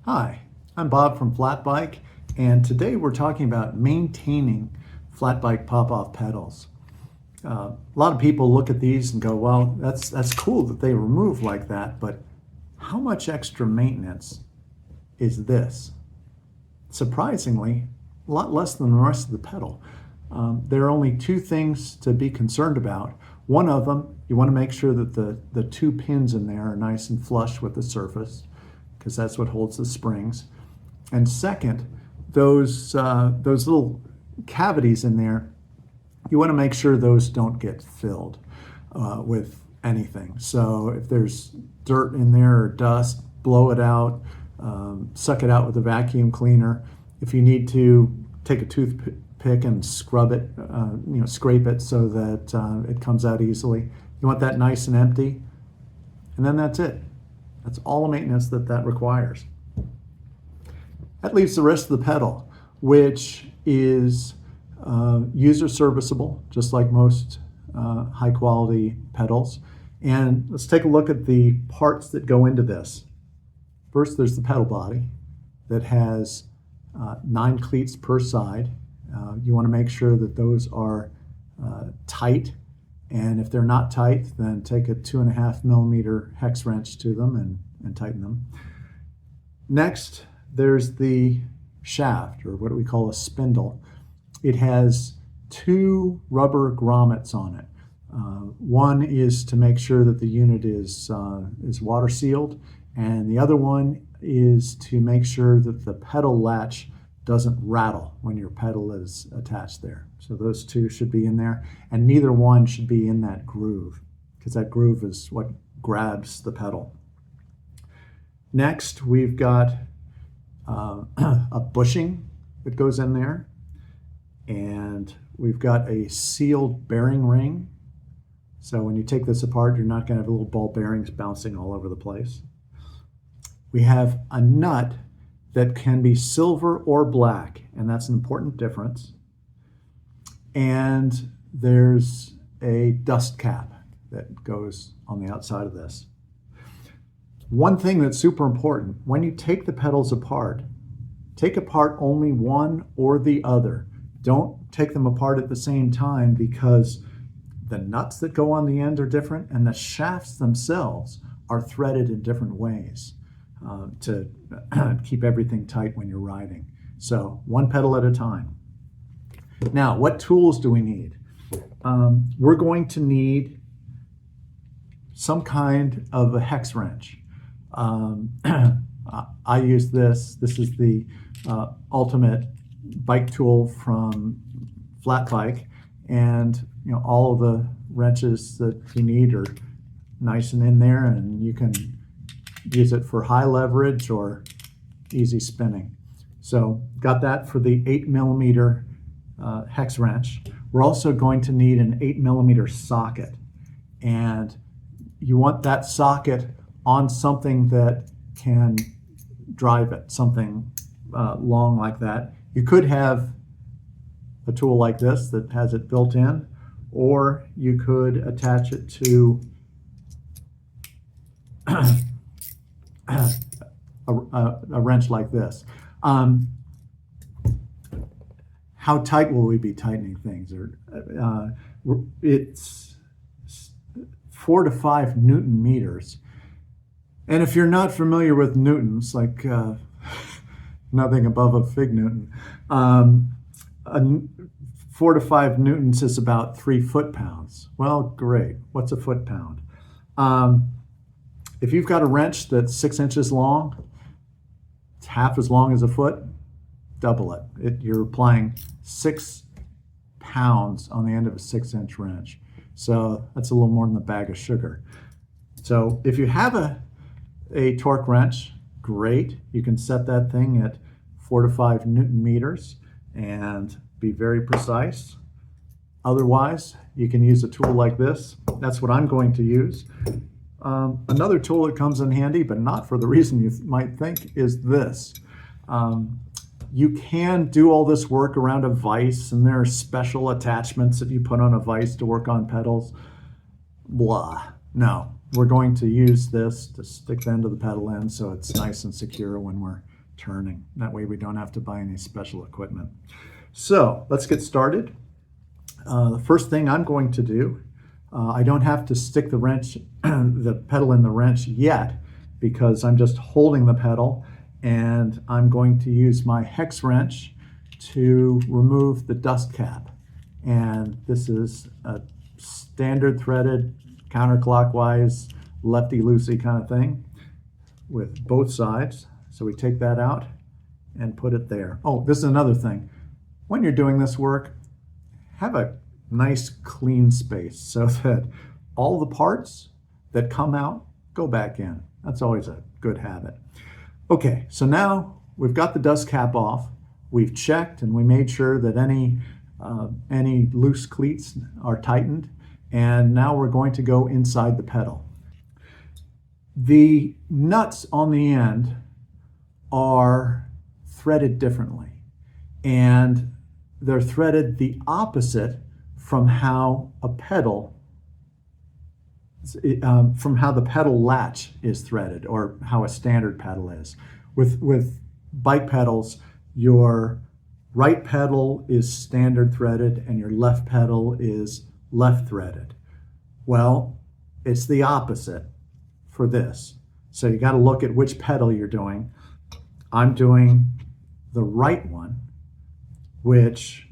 Hi, I'm Bob from Flatbike, and today we're talking about maintaining Flatbike pop-off pedals. A lot of people look at these and go, well, that's cool that they remove like that, but how much extra maintenance is this? Surprisingly, a lot less than the rest of the pedal. There are only two things to be concerned about. One of them, you want to make sure that the two pins in there are nice and flush with the surface, because that's what holds the springs. And second, those little cavities in there, you want to make sure those don't get filled with anything. So if there's dirt in there or dust, blow it out, suck it out with a vacuum cleaner. If you need to, take a toothpick and scrub it, scrape it so that it comes out easily. You want that nice and empty, and then that's it. That's all the maintenance that requires. That leaves the rest of the pedal, which is user serviceable, just like most high quality pedals. And let's take a look at the parts that go into this. First, there's the pedal body that has 9 cleats per side. You want to make sure that those are tight. And if they're not tight, then take a 2.5 millimeter hex wrench to them and tighten them. Next, there's the shaft, or what we call a spindle. It has 2 rubber grommets on it. One is to make sure that the unit is water sealed, and the other one is to make sure that the pedal latch doesn't rattle when your pedal is attached there. So those 2 should be in there, and neither one should be in that groove, because that groove is what grabs the pedal. Next, we've got a bushing that goes in there, and we've got a sealed bearing ring. So when you take this apart, you're not going to have little ball bearings bouncing all over the place. We have a nut that can be silver or black, and that's an important difference. And there's a dust cap that goes on the outside of this. One thing that's super important, when you take the pedals apart, take apart only one or the other. Don't take them apart at the same time, because the nuts that go on the end are different, and the shafts themselves are threaded in different ways to keep everything tight when you're riding. So one pedal at a time. Now, what tools do we need? We're going to need some kind of a hex wrench. I use this. This is the ultimate bike tool from Flatbike, and all of the wrenches that you need are nice and in there, and you can use it for high leverage or easy spinning. So got that for the 8 millimeter hex wrench. We're also going to need an 8 millimeter socket, and you want that socket on something that can drive it, something long like that. You could have a tool like this that has it built in, or you could attach it to a wrench like this. How tight will we be tightening things? It's 4 to 5 Newton meters. And if you're not familiar with newtons, like nothing above a fig newton, 4 to 5 newtons is about 3 foot-pounds. Well, great. What's a foot-pound? If you've got a wrench that's 6 inches long, it's half as long as a foot, double it. You're applying 6 pounds on the end of a 6-inch wrench. So that's a little more than a bag of sugar. So if you have a torque wrench, great. You can set that thing at 4 to 5 Newton meters and be very precise. Otherwise, you can use a tool like this. That's what I'm going to use. Another tool that comes in handy, but not for the reason you might think, is this. You can do all this work around a vise, and there are special attachments that you put on a vise to work on pedals. Blah. No, we're going to use this to stick the end of the pedal in so it's nice and secure when we're turning. That way we don't have to buy any special equipment. So let's get started. The first thing I'm going to do, I don't have to stick the wrench, the pedal in the wrench yet, because I'm just holding the pedal, and I'm going to use my hex wrench to remove the dust cap. And this is a standard threaded counterclockwise lefty-loosey kind of thing with both sides. So we take that out and put it there. Oh, this is another thing. When you're doing this work, have a nice clean space so that all the parts that come out go back in. That's always a good habit. Okay, so now we've got the dust cap off. We've checked and we made sure that any loose cleats are tightened. And now we're going to go inside the pedal. The nuts on the end are threaded differently, and they're threaded the opposite from how a pedal, from how the pedal latch is threaded, or how a standard pedal is. With bike pedals, your right pedal is standard threaded and your left pedal is left threaded. Well, it's the opposite for this. So you got to look at which pedal you're doing. I'm doing the right one, which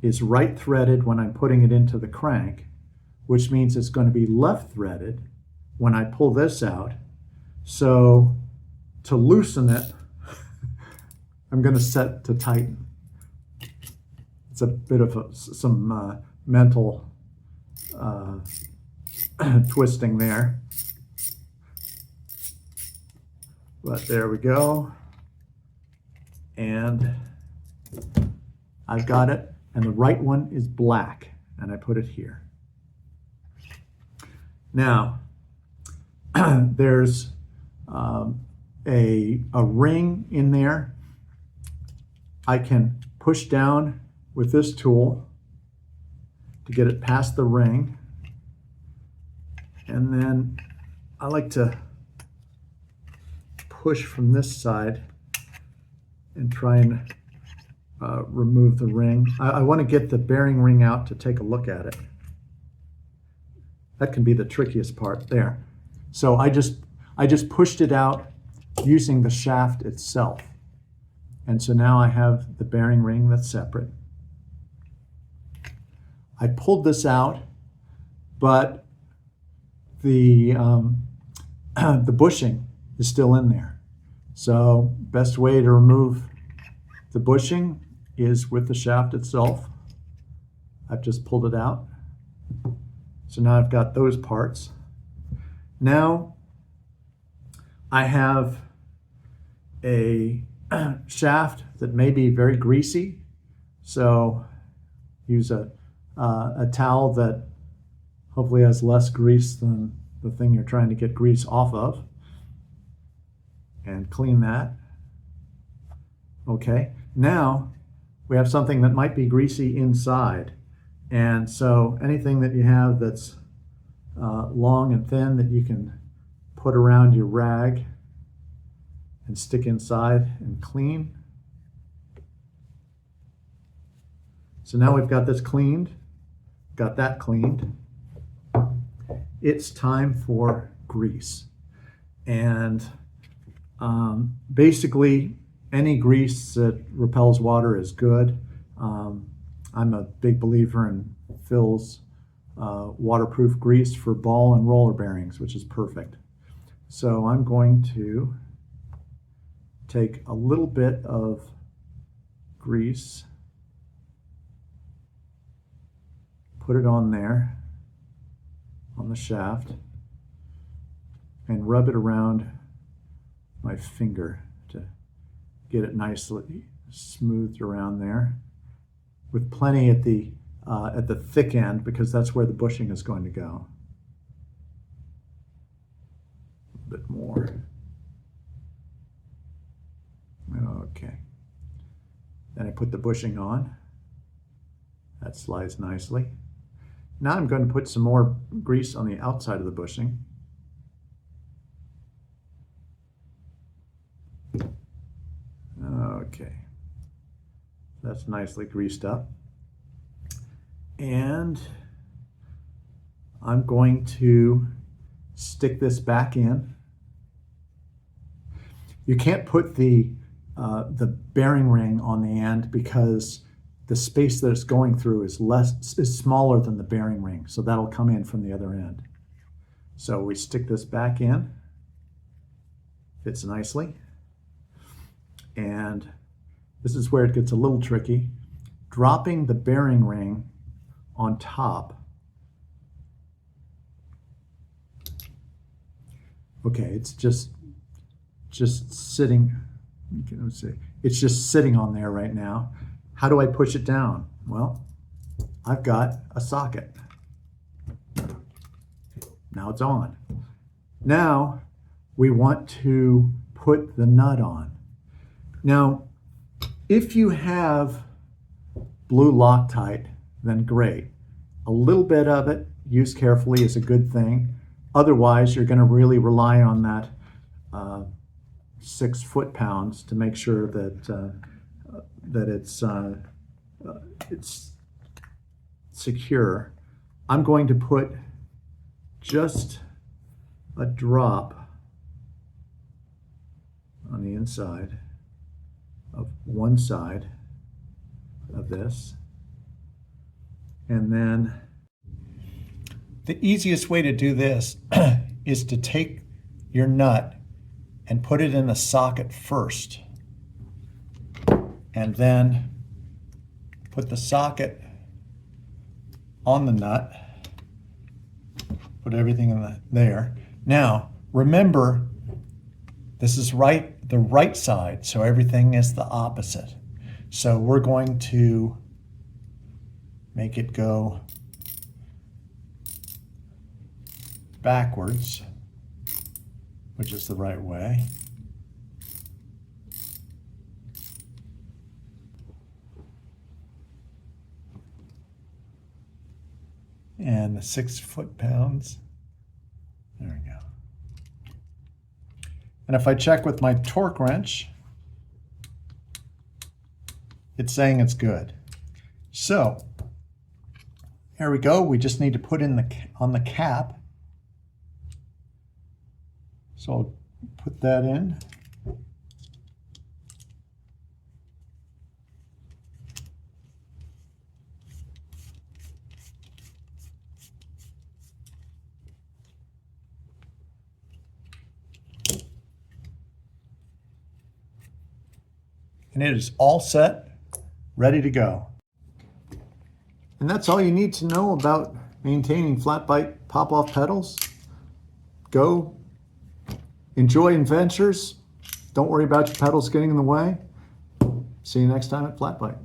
is right threaded when I'm putting it into the crank, which means it's going to be left threaded when I pull this out. So to loosen it, I'm going to set to tighten. It's a bit of some mental twisting there. But there we go. And I've got it. And the right one is black. And I put it here. Now, there's a ring in there. I can push down with this tool to get it past the ring. And then I like to push from this side and try and remove the ring. I want to get the bearing ring out to take a look at it. That can be the trickiest part there. So I just pushed it out using the shaft itself. And so now I have the bearing ring that's separate. I pulled this out, but the bushing is still in there. So best way to remove the bushing is with the shaft itself. I've just pulled it out. So now I've got those parts. Now I have a shaft that may be very greasy. So use a towel that hopefully has less grease than the thing you're trying to get grease off of, and clean that. Okay, now we have something that might be greasy inside. And so anything that you have that's long and thin that you can put around your rag and stick inside and clean. So now we've got this cleaned, got that cleaned. It's time for grease. And basically any grease that repels water is good. I'm a big believer in Phil's waterproof grease for ball and roller bearings, which is perfect. So I'm going to take a little bit of grease, put it on there, on the shaft, and rub it around my finger to get it nicely smoothed around there, with plenty at the thick end, because that's where the bushing is going to go. A bit more. Okay. Then I put the bushing on. That slides nicely. Now I'm going to put some more grease on the outside of the bushing. Okay, that's nicely greased up. And I'm going to stick this back in. You can't put the bearing ring on the end because the space that it's going through is smaller than the bearing ring, so that'll come in from the other end. So we stick this back in, fits nicely, and this is where it gets a little tricky. Dropping the bearing ring on top. Okay, it's just sitting. Let's see. It's just sitting on there right now. How do I push it down? Well, I've got a socket. Now it's on. Now we want to put the nut on. Now, if you have blue Loctite, then great. A little bit of it, used carefully, is a good thing. Otherwise, you're going to really rely on that 6 foot-pounds to make sure that it's secure. I'm going to put just a drop on the inside of one side of this, and then the easiest way to do this is to take your nut and put it in the socket first, and then put the socket on the nut, put everything in there. Now, remember, this is the right side, so everything is the opposite. So we're going to make it go backwards, which is the right way. And the 6 foot-pounds, there we go. And if I check with my torque wrench, it's saying it's good. So here we go. We just need to put in on the cap. So I'll put that in. And it is all set, ready to go. And that's all you need to know about maintaining Flatbike pop-off pedals. Go, enjoy adventures. Don't worry about your pedals getting in the way. See you next time at Flatbike.